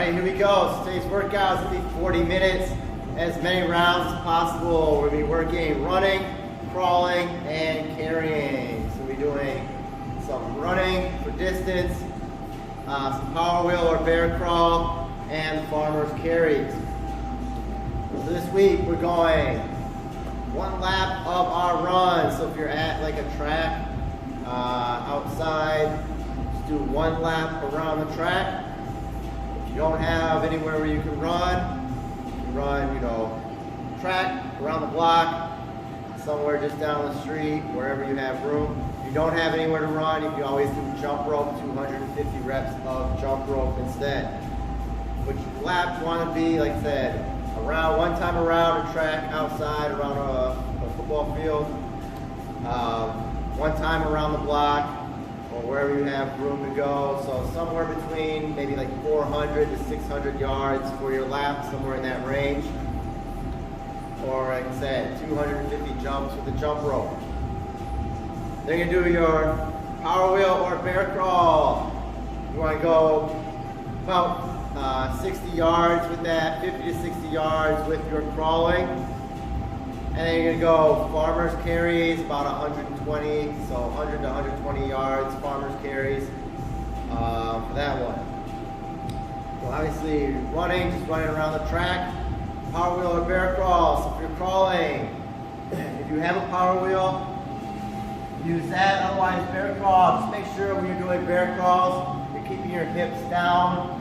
right, here we go. So today's workout is going to be 40 minutes, as many rounds as possible. We're going to be working running, crawling, and carrying. So we're doing some running for distance, some power wheel or bear crawl, and farmer's carries. So this week we're going one lap of our run. So if you're at like a track outside, just do one lap around the track. If you don't have anywhere where you can run, track around the block, somewhere just down the street, wherever you have room. If you don't have anywhere to run, you can always do jump rope, 250 reps of jump rope instead. Which laps want to be, like I said, around one time around a track outside, around a football field, one time around the block, or wherever you have room to go. So somewhere between maybe like 400 to 600 yards for your lap, somewhere in that range. Or like I said, 250 jumps with a jump rope. Then you do your power wheel or bear crawl. You want to go about 60 yards with that, 50 to 60 yards with your crawling. And then you're going to go farmer's carries, about 120, so 100 to 120 yards, farmer's carries for that one. So obviously running, just running around the track, power wheel or bear crawl. So if you're crawling, if you have a power wheel, use that, otherwise bear crawl. Just make sure when you're doing bear crawls, you're keeping your hips down,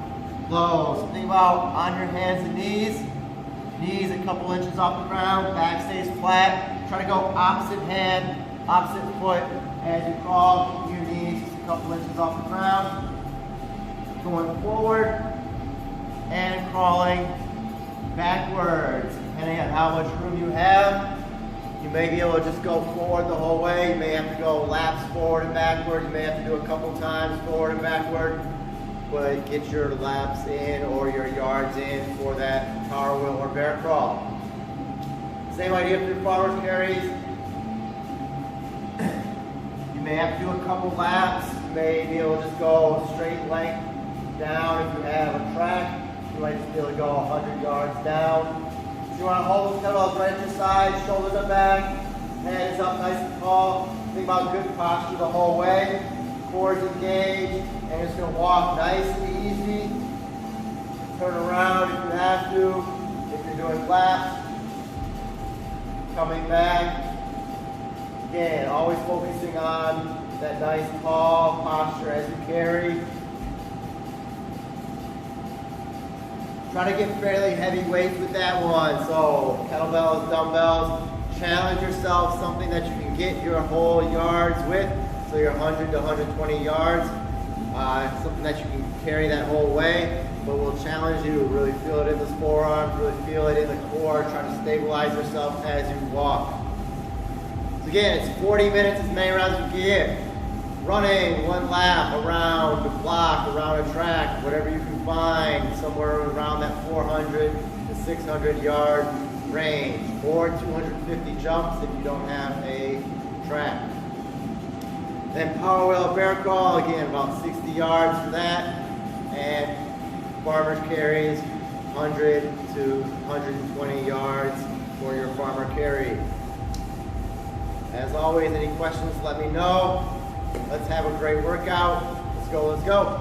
low. So think about on your hands and knees. Knees a couple inches off the ground, back stays flat. Try to go opposite hand, opposite foot as you crawl. Keep your knees just a couple inches off the ground. Going forward and crawling backwards. Depending on how much room you have, you may be able to just go forward the whole way. You may have to go laps forward and backward. You may have to do a couple times forward and backward. But get your laps in or your yards in for that power wheel or bear crawl. Same idea for your farmer's carries. You may have to do a couple laps. You may be able to just go straight length down if you have a track. You might just be able to go 100 yards down. If you want to hold the kettlebells right at your side, shoulders are back, head is up nice and tall. Think about good posture the whole way. Core is engaged. And you're just going to walk nice and easy. Turn around if you have to. If you're doing laps, coming back. Again, always focusing on that nice tall posture as you carry. Try to get fairly heavy weights with that one. So kettlebells, dumbbells. Challenge yourself, something that you can get your whole yards with. So your 100 to 120 yards. Something that you can carry that whole way, but will challenge you to really feel it in the forearms, really feel it in the core, try to stabilize yourself as you walk. So again, it's 40 minutes, as many rounds as you can get. Running one lap around the block, around a track, whatever you can find, somewhere around that 400 to 600 yard range, or 250 jumps if you don't have a track. Then power wheel bear crawl, again about 60 yards for that, and farmer's carries 100 to 120 yards for your farmer carry. As always, any questions, let me know. Let's have a great workout. Let's go, let's go.